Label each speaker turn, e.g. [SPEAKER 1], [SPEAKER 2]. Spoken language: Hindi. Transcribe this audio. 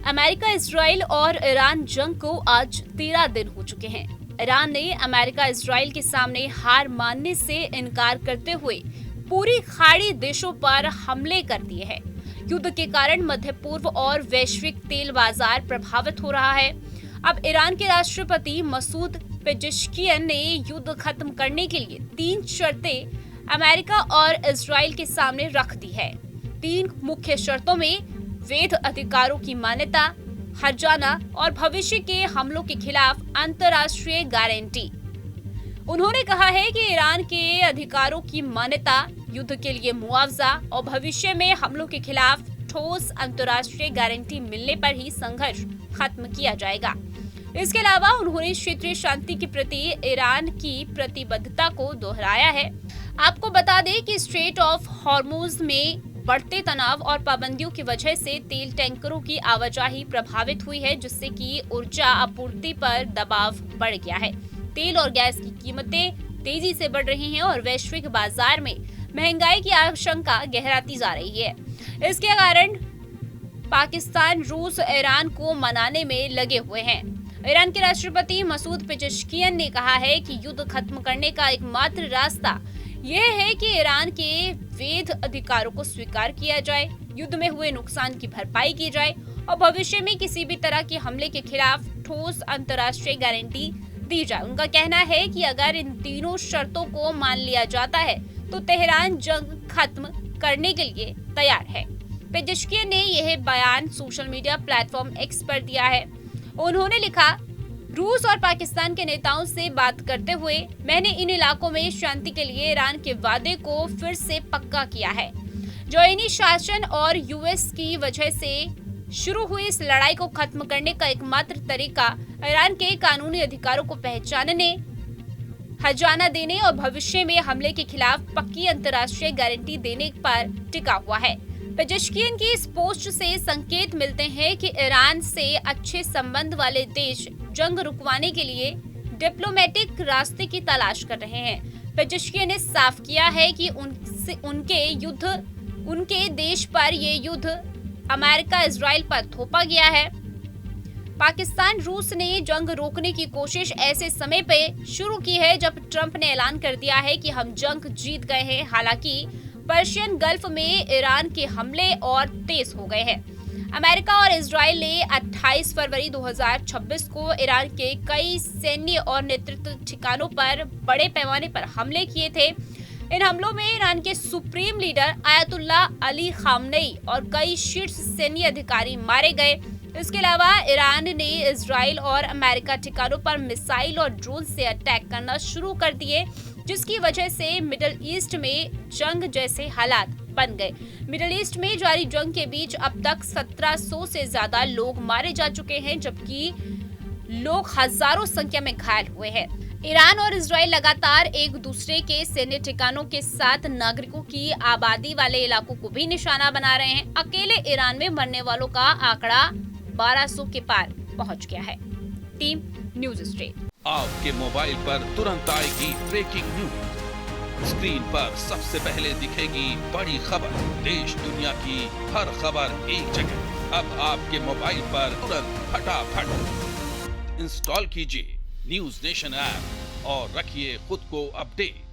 [SPEAKER 1] अमेरिका, इजराइल और ईरान जंग को आज 13 दिन हो चुके हैं। ईरान ने अमेरिका, इजराइल के सामने हार मानने से इनकार करते हुए पूरी खाड़ी देशों पर हमले कर दिए हैं। युद्ध के कारण मध्य पूर्व और वैश्विक तेल बाजार प्रभावित हो रहा है। अब ईरान के राष्ट्रपति मसूद पेजेश्कियन ने युद्ध खत्म करने के लिए 3 शर्तें अमेरिका और इजराइल के सामने रख दी है। 3 मुख्य शर्तों में वैध अधिकारों की मान्यता, हर्जाना और भविष्य के हमलों के खिलाफ अंतर्राष्ट्रीय गारंटी। उन्होंने कहा है कि ईरान के अधिकारों की मान्यता, युद्ध के लिए मुआवजा और भविष्य में हमलों के खिलाफ ठोस अंतर्राष्ट्रीय गारंटी मिलने पर ही संघर्ष खत्म किया जाएगा। इसके अलावा उन्होंने क्षेत्रीय शांति के प्रति ईरान की प्रतिबद्धता को दोहराया है। आपको बता दें कि स्ट्रेट ऑफ हॉर्मुज में बढ़ते तनाव और पाबंदियों की वजह से तेल टैंकरों की आवाजाही प्रभावित हुई है, जिससे कि ऊर्जा आपूर्ति पर दबाव बढ़ गया है। तेल और गैस की कीमतें तेजी से बढ़ रही हैं और वैश्विक बाजार में महंगाई की आशंका गहराती जा रही है। इसके कारण पाकिस्तान, रूस, ईरान को मनाने में लगे हुए हैं। ईरान के राष्ट्रपति मसूद पेजेश्कियन ने कहा है कि युद्ध खत्म करने का एकमात्र रास्ता यह है कि ईरान के वैध अधिकारों को स्वीकार किया जाए, युद्ध में हुए नुकसान की भरपाई की जाए और भविष्य में किसी भी तरह के हमले के खिलाफ ठोस अंतर्राष्ट्रीय गारंटी दी जाए। उनका कहना है कि अगर इन तीनों शर्तों को मान लिया जाता है तो तेहरान जंग खत्म करने के लिए तैयार है। पेजेश्कियन ने यह बयान सोशल मीडिया प्लेटफॉर्म एक्स पर दिया है। उन्होंने लिखा, रूस और पाकिस्तान के नेताओं से बात करते हुए मैंने इन इलाकों में शांति के लिए ईरान के वादे को फिर से पक्का किया है। ज़ोइनी शासन और यूएस की वजह से शुरू हुई इस लड़ाई को खत्म करने का एकमात्र तरीका ईरान के कानूनी अधिकारों को पहचानने, हर्जाना देने और भविष्य में हमले के खिलाफ पक्की अंतर्राष्ट्रीय गारंटी देने पर टिका हुआ है। पेजेश्कियन की इस पोस्ट से संकेत मिलते हैं कि ईरान से अच्छे संबंध वाले देश जंग रुकवाने के लिए डिप्लोमेटिक रास्ते की तलाश कर रहे हैं। पेजेश्कियन ने साफ किया है कि उनके देश पर ये युद्ध अमेरिका, इजराइल पर थोपा गया है। पाकिस्तान, रूस ने जंग रोकने की कोशिश ऐसे समय पे शुरू की है जब ट्रंप ने ऐलान कर दिया है कि हम जंग जीत गए हैं। हालांकि पर्शियन गल्फ में ईरान के हमले और तेज हो गए हैं। अमेरिका और इजराइल ने 28 फरवरी 2026 को ईरान के कई सैन्य और नेतृत्व ठिकानों पर बड़े पैमाने पर हमले किए थे। इन हमलों में ईरान के supreme leader Ayatollah Ali Khamenei और कई शीर्ष सैन्य अधिकारी मारे गए। इसके अलावा ईरान ने इजराइल और अमेरिका ठिकानों पर मिसाइल और ड्रोन से अटैक करना शुरू कर दिए, जिसकी वजह से मिडिल ईस्ट में जंग जैसे हालात बन गए। मिडिल ईस्ट में जारी जंग के बीच अब तक 1700 से ज्यादा लोग मारे जा चुके हैं, जबकि लोग हजारों संख्या में घायल हुए हैं। ईरान और इजराइल लगातार एक दूसरे के सैन्य ठिकानों के साथ नागरिकों की आबादी वाले इलाकों को भी निशाना बना रहे हैं। अकेले ईरान में मरने वालों का आंकड़ा 1200 के पार पहुंच गया है। Team news street.
[SPEAKER 2] आपके मोबाइल पर तुरंत आएगी ब्रेकिंग न्यूज। स्क्रीन पर सबसे पहले दिखेगी बड़ी खबर। देश दुनिया की हर खबर एक जगह। अब आपके मोबाइल पर तुरंत फटाफट इंस्टॉल कीजिए न्यूज नेशन ऐप और रखिए खुद को अपडेट।